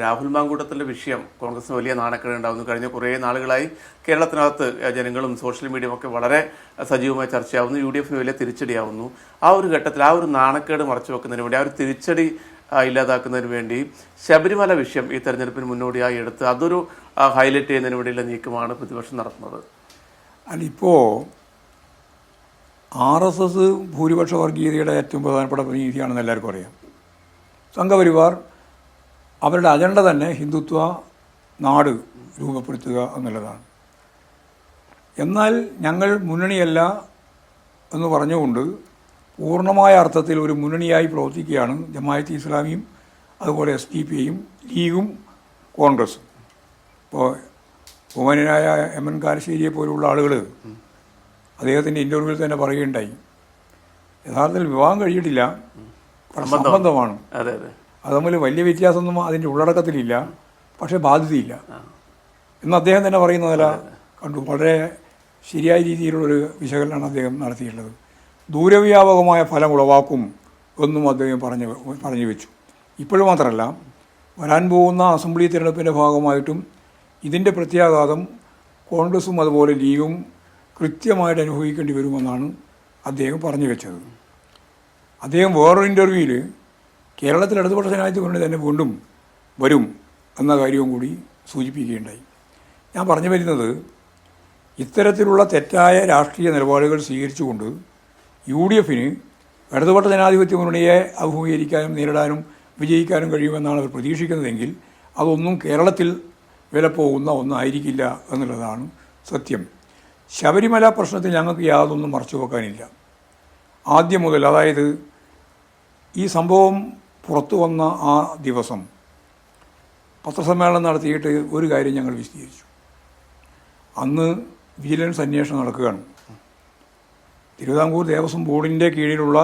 രാഹുൽ മാങ്കൂട്ടത്തിൻ്റെ വിഷയം കോൺഗ്രസിന് വലിയ നാണക്കേട് ഉണ്ടാകുന്നു. കഴിഞ്ഞ കുറേ നാളുകളായി കേരളത്തിനകത്ത് ജനങ്ങളും സോഷ്യൽ മീഡിയയും ഒക്കെ വളരെ സജീവമായി ചർച്ചയാവുന്നു. UDF വലിയ തിരിച്ചടിയാവുന്നു. ആ ഒരു ഘട്ടത്തിൽ ആ ഒരു നാണക്കേട് മറച്ചു വെക്കുന്നതിന് വേണ്ടി, ആ ഒരു തിരിച്ചടി ഇല്ലാതാക്കുന്നതിന് വേണ്ടി ശബരിമല വിഷയം ഈ തെരഞ്ഞെടുപ്പിന് മുന്നോടിയായി എടുത്ത് അതൊരു ഹൈലൈറ്റ് ചെയ്യുന്നതിന് വേണ്ടിയുള്ള നീക്കമാണ് പ്രതിപക്ഷം നടത്തുന്നത്. ഇപ്പോൾ RSS ഭൂരിപക്ഷ വർഗീയതയുടെ ഏറ്റവും പ്രധാനപ്പെട്ട പ്രതിനിധിയാണെന്ന് എല്ലാവർക്കും അറിയാം. സംഘപരിവാർ അവരുടെ അജണ്ട തന്നെ ഹിന്ദുത്വ നാട് രൂപപ്പെടുത്തുക എന്നുള്ളതാണ്. എന്നാൽ ഞങ്ങൾ മുന്നണിയല്ല എന്ന് പറഞ്ഞുകൊണ്ട് പൂർണ്ണമായ അർത്ഥത്തിൽ ഒരു മുന്നണിയായി പ്രവർത്തിക്കുകയാണ് ജമാഅത്തെ ഇസ്ലാമിയും അതുപോലെ SDPയും ലീഗും കോൺഗ്രസും. ഇപ്പോൾ ബഹുമാന്യനായ MN കാരശ്ശേരിയെ പോലുള്ള ആളുകൾ അദ്ദേഹത്തിൻ്റെ ഇൻ്റർവ്യൂവിൽ തന്നെ പറയുകയുണ്ടായി, യഥാർത്ഥത്തിൽ വിവാഹം കഴിച്ചിട്ടില്ല, സംബന്ധമാണ്. അത് തമ്മിൽ വലിയ വ്യത്യാസമൊന്നും അതിൻ്റെ ഉള്ളടക്കത്തിലില്ല, പക്ഷേ ബാധ്യതയില്ല എന്ന് അദ്ദേഹം തന്നെ പറയുന്നതല്ല കണ്ടു. വളരെ ശരിയായ രീതിയിലുള്ളൊരു വിശകലനമാണ് അദ്ദേഹം നടത്തിയിട്ടുള്ളത്. ദൂരവ്യാപകമായ ഫലം ഉളവാക്കും എന്നും അദ്ദേഹം പറഞ്ഞു വെച്ചു. ഇപ്പോഴും മാത്രമല്ല, വരാൻ പോകുന്ന അസംബ്ലി തിരഞ്ഞെടുപ്പിൻ്റെ ഭാഗമായിട്ടും ഇതിൻ്റെ പ്രത്യാഘാതം കോൺഗ്രസും അതുപോലെ ലീഗും കൃത്യമായിട്ട് അനുഭവിക്കേണ്ടി വരുമെന്നാണ് അദ്ദേഹം പറഞ്ഞു വെച്ചത്. അദ്ദേഹം വേറൊരു ഇൻ്റർവ്യൂവിൽ കേരളത്തിൽ ഇടതുപക്ഷ ജനാധിപത്യ മുന്നണി തന്നെ വീണ്ടും വരും എന്ന കാര്യവും കൂടി സൂചിപ്പിക്കുകയുണ്ടായി. ഞാൻ പറഞ്ഞു വരുന്നത്, ഇത്തരത്തിലുള്ള തെറ്റായ രാഷ്ട്രീയ നിലപാടുകൾ സ്വീകരിച്ചുകൊണ്ട് UDFന് ഇടതുപക്ഷ ജനാധിപത്യ മുന്നണിയെ അഭിമുഖീകരിക്കാനും നേരിടാനും വിജയിക്കാനും കഴിയുമെന്നാണ് അവർ പ്രതീക്ഷിക്കുന്നതെങ്കിൽ അതൊന്നും കേരളത്തിൽ വില പോകുന്ന ഒന്നായിരിക്കില്ല എന്നുള്ളതാണ് സത്യം. ശബരിമല പ്രശ്നത്തിൽ ഞങ്ങൾക്ക് യാതൊന്നും മറച്ചു വെക്കാനില്ല. ആദ്യം മുതൽ, അതായത് ഈ സംഭവം പുറത്തു വന്ന ആ ദിവസം പത്രസമ്മേളനം നടത്തിയിട്ട് ഒരു കാര്യം ഞങ്ങൾ വിശദീകരിച്ചു. അന്ന് വിജിലൻസ് അന്വേഷണം നടക്കുകയാണ്. തിരുവിതാംകൂർ ദേവസ്വം ബോർഡിൻ്റെ കീഴിലുള്ള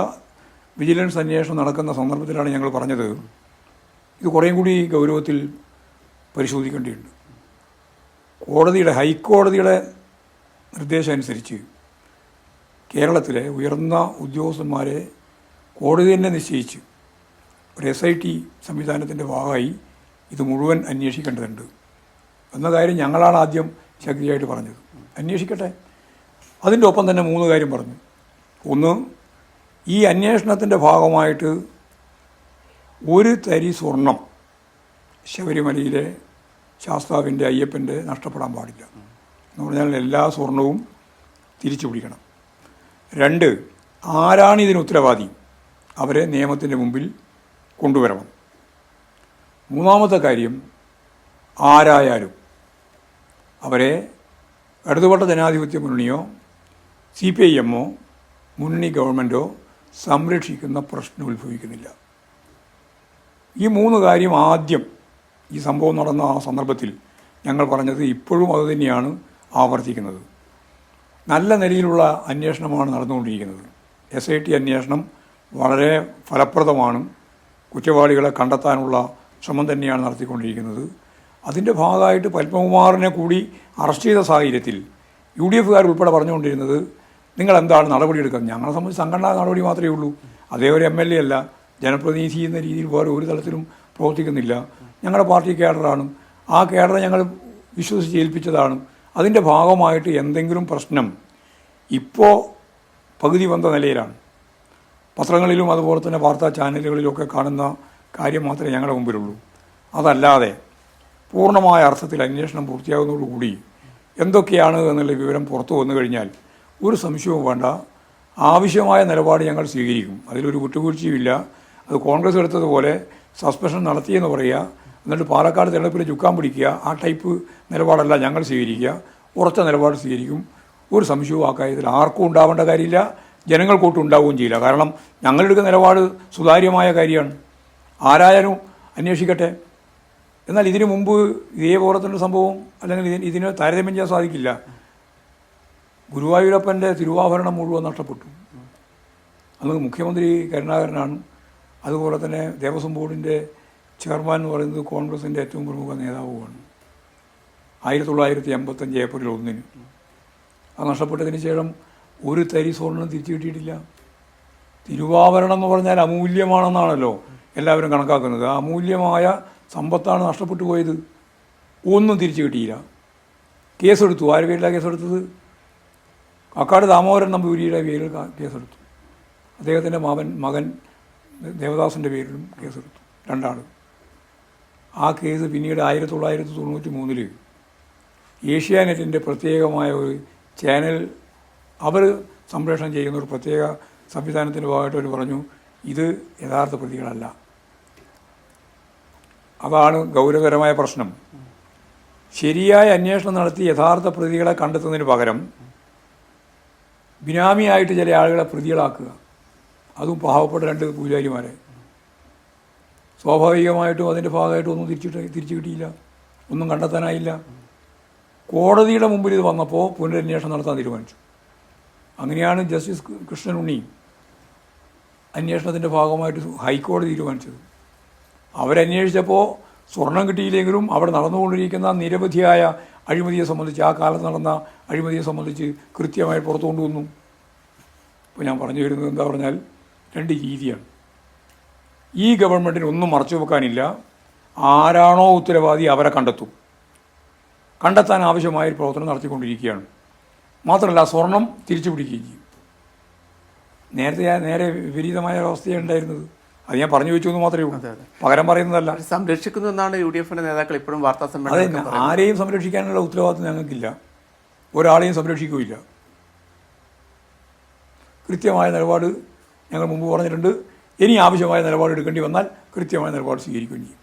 വിജിലൻസ് അന്വേഷണം നടക്കുന്ന സന്ദർഭത്തിലാണ് ഞങ്ങൾ പറഞ്ഞത്, ഇത് കുറേയും കൂടി ഗൗരവത്തിൽ പരിശോധിക്കേണ്ടിയുണ്ട്. ഹൈക്കോടതിയുടെ നിർദ്ദേശം അനുസരിച്ച് കേരളത്തിലെ ഉയർന്ന ഉദ്യോഗസ്ഥന്മാരെ കോടതി തന്നെ നിശ്ചയിച്ച് ഒരു SIT സംവിധാനത്തിൻ്റെ ഭാഗമായി ഇത് മുഴുവൻ അന്വേഷിക്കേണ്ടതുണ്ട് എന്ന കാര്യം ഞങ്ങളാണ് ആദ്യം ശക്തിയായിട്ട് പറഞ്ഞത്. അന്വേഷിക്കട്ടെ. അതിൻ്റെ ഒപ്പം തന്നെ 3 കാര്യം പറഞ്ഞു. ഒന്ന്, ഈ അന്വേഷണത്തിൻ്റെ ഭാഗമായിട്ട് ഒരു തരി സ്വർണം ശബരിമലയിലെ ശാസ്താവിൻ്റെ അയ്യപ്പൻ്റെ നഷ്ടപ്പെടാൻ പാടില്ല എന്ന് പറഞ്ഞാൽ എല്ലാ സ്വർണവും തിരിച്ചു പിടിക്കണം. 2, ആരാണ് ഇതിന് ഉത്തരവാദി അവരെ നിയമത്തിൻ്റെ മുമ്പിൽ കൊണ്ടുവരണം. 3-ാമത്തെ കാര്യം, ആരായാലും അവരെ ഇടതുപക്ഷ ജനാധിപത്യ മുന്നണിയോ CPIMോ മുന്നണി ഗവൺമെൻറ്റോ സംരക്ഷിക്കുന്ന പ്രശ്നം ഉത്ഭവിക്കുന്നില്ല. ഈ 3 കാര്യം ആദ്യം ഈ സംഭവം നടന്ന ആ സന്ദർഭത്തിൽ ഞങ്ങൾ പറഞ്ഞത് ഇപ്പോഴും അതുതന്നെയാണ് ആവർത്തിക്കുന്നത്. നല്ല നിലയിലുള്ള അന്വേഷണമാണ് നടന്നുകൊണ്ടിരിക്കുന്നത്. SIT അന്വേഷണം വളരെ ഫലപ്രദമാണ്. കുറ്റവാളികളെ കണ്ടെത്താനുള്ള ശ്രമം തന്നെയാണ് നടത്തിക്കൊണ്ടിരിക്കുന്നത്. അതിൻ്റെ ഭാഗമായിട്ട് പത്മകുമാറിനെ കൂടി അറസ്റ്റ് ചെയ്ത സാഹചര്യത്തിൽ UDFകാർ ഉൾപ്പെടെ പറഞ്ഞുകൊണ്ടിരുന്നത്, നിങ്ങൾ എന്താണ് നടപടിയെടുക്കുന്നത്? ഞങ്ങളെ സംബന്ധിച്ച് സംഘടനാ നടപടി മാത്രമേ ഉള്ളൂ. അതേ ഒരു MLA അല്ല, ജനപ്രതിനിധി എന്ന രീതിയിൽ വേറെ ഒരു തലത്തിലും പ്രവർത്തിക്കുന്നില്ല. ഞങ്ങളുടെ പാർട്ടി കേഡറാണ്. ആ കേഡറെ ഞങ്ങൾ വിശ്വസിച്ച് ഏൽപ്പിച്ചതാണ്. അതിൻ്റെ ഭാഗമായിട്ട് എന്തെങ്കിലും പ്രശ്നം ഇപ്പോൾ പകുതി വന്ന നിലയിലാണ്. പത്രങ്ങളിലും അതുപോലെ തന്നെ വാർത്താ ചാനലുകളിലുമൊക്കെ കാണുന്ന കാര്യം മാത്രമേ ഞങ്ങളുടെ മുമ്പിലുള്ളൂ. അതല്ലാതെ പൂർണ്ണമായ അർത്ഥത്തിൽ അന്വേഷണം പൂർത്തിയാകുന്നതോടുകൂടി എന്തൊക്കെയാണ് എന്നുള്ള വിവരം പുറത്തു വന്നു കഴിഞ്ഞാൽ ഒരു സംശയവും വേണ്ട, ആവശ്യമായ നിലപാട് ഞങ്ങൾ സ്വീകരിക്കും. അതിലൊരു വിട്ടുവീഴ്ചയുമില്ല. അത് കോൺഗ്രസ് എടുത്തതുപോലെ സസ്പെൻഷൻ നടത്തിയെന്ന് പറയുക, എന്നിട്ട് പാലക്കാട് തെരഞ്ഞെടുപ്പിൽ ചുക്കാൻ പിടിക്കുക, ആ ടൈപ്പ് നിലപാടല്ല ഞങ്ങൾ സ്വീകരിക്കുക. ഉറച്ച നിലപാട് സ്വീകരിക്കും. ഒരു സംശയവും ആ കാര്യത്തിൽ ആർക്കും ഉണ്ടാവേണ്ട കാര്യമില്ല, ജനങ്ങൾക്കൊട്ടും ഉണ്ടാവുകയും ചെയ്യില്ല. കാരണം ഞങ്ങളെടുക്കുന്ന നിലപാട് സുതാര്യമായ കാര്യമാണ്. ആരായാലും അന്വേഷിക്കട്ടെ. എന്നാൽ ഇതിനു മുമ്പ് ഇതേപോലെ തന്നെ സംഭവം അല്ലെങ്കിൽ ഇതിന് താരതമ്യം ചെയ്യാൻ സാധിക്കില്ല. ഗുരുവായൂരപ്പൻ്റെ തിരുവാഭരണം മുഴുവൻ നഷ്ടപ്പെട്ടു. അന്ന് മുഖ്യമന്ത്രി കരുണാകരനാണ്. അതുപോലെ തന്നെ ദേവസ്വം ബോർഡിൻ്റെ ചെയർമാൻ എന്ന് പറയുന്നത് കോൺഗ്രസിൻ്റെ ഏറ്റവും പ്രമുഖ നേതാവുമാണ്. 1985 ഏപ്രിൽ 1 അത് നഷ്ടപ്പെട്ടതിന് ശേഷം ഒരു തരി സ്വർണ്ണം തിരിച്ചു കിട്ടിയിട്ടില്ല. തിരുവാഭരണം എന്ന് പറഞ്ഞാൽ അമൂല്യമാണെന്നാണല്ലോ എല്ലാവരും കണക്കാക്കുന്നത്. ആ അമൂല്യമായ സമ്പത്താണ് നഷ്ടപ്പെട്ടു പോയത്. ഒന്നും തിരിച്ചു കിട്ടിയില്ല. കേസെടുത്തു. ആരുടെ പേരിലാണ് കേസെടുത്തത്? കക്കാട് ദാമോദരൻ നമ്പൂതിരിയുടെ പേരിൽ കേസെടുത്തു. അദ്ദേഹത്തിൻ്റെ മകൻ ദേവദാസിൻ്റെ പേരിലും കേസെടുത്തു. രണ്ടാൾ. ആ കേസ് പിന്നീട് 1993 ഏഷ്യാനെറ്റിൻ്റെ പ്രത്യേകമായ ഒരു ചാനൽ അവർ സംപ്രേഷണം ചെയ്യുന്ന ഒരു പ്രത്യേക സംവിധാനത്തിൻ്റെ ഭാഗമായിട്ട് അവർ പറഞ്ഞു ഇത് യഥാർത്ഥ പ്രതികളല്ല. അതാണ് ഗൗരവകരമായ പ്രശ്നം. ശരിയായ അന്വേഷണം നടത്തി യഥാർത്ഥ പ്രതികളെ കണ്ടെത്തുന്നതിന് പകരം ബിനാമിയായിട്ട് ചില ആളുകളെ പ്രതികളാക്കുക, അതും പാവപ്പെട്ട 2 പൂജാരിമാരെ. സ്വാഭാവികമായിട്ടും അതിൻ്റെ ഭാഗമായിട്ടും ഒന്നും തിരിച്ചു കിട്ടിയില്ല, ഒന്നും കണ്ടെത്താനായില്ല. കോടതിയുടെ മുമ്പിൽ ഇത് വന്നപ്പോൾ പുനരന്വേഷണം നടത്താൻ തീരുമാനിച്ചു. അങ്ങനെയാണ് ജസ്റ്റിസ് കൃഷ്ണൻ ഉണ്ണി അന്വേഷണത്തിൻ്റെ ഭാഗമായിട്ട് ഹൈക്കോടതി തീരുമാനിച്ചത്. അവരന്വേഷിച്ചപ്പോൾ സ്വർണം കിട്ടിയില്ലെങ്കിലും അവിടെ നടന്നുകൊണ്ടിരിക്കുന്ന നിരവധിയായ അഴിമതിയെ സംബന്ധിച്ച്, ആ കാലത്ത് നടന്ന അഴിമതിയെ സംബന്ധിച്ച് കൃത്യമായി പുറത്തു കൊണ്ടുവന്നു. ഇപ്പോൾ ഞാൻ പറഞ്ഞു വരുന്നത് എന്താ പറഞ്ഞാൽ 2 രീതിയാണ്. ഈ ഗവൺമെൻറ്റിന് ഒന്നും മറച്ചു വെക്കാനില്ല. ആരാണോ ഉത്തരവാദി അവരെ കണ്ടെത്താൻ ആവശ്യമായ ഒരു പ്രവർത്തനം നടത്തിക്കൊണ്ടിരിക്കുകയാണ്. മാത്രമല്ല സ്വർണം തിരിച്ചു പിടിക്കുകയും ചെയ്യും. നേരെ വിപരീതമായ അവസ്ഥയാണ് ഉണ്ടായിരുന്നത്. അത് ഞാൻ പറഞ്ഞു വെച്ചു എന്ന് മാത്രമേ ഉള്ളൂ, പകരം പറയുന്നതല്ല. സംരക്ഷിക്കുന്നു എന്നാണ് UDF-ന്റെ നേതാക്കൾ ഇപ്പോഴും വാർത്താ അതെ, സമ്മേളനം. ആരെയും സംരക്ഷിക്കാനുള്ള ഉത്തരവാദിത്വം ഞങ്ങൾക്കില്ല, ഒരാളെയും സംരക്ഷിക്കുകയില്ല. കൃത്യമായ നിലപാട് ഞങ്ങൾ മുമ്പ് പറഞ്ഞിട്ടുണ്ട്. ഇനി ആവശ്യമായ നിലപാട് എടുക്കേണ്ടി വന്നാൽ കൃത്യമായ നിലപാട് സ്വീകരിക്കുകയും ചെയ്യും.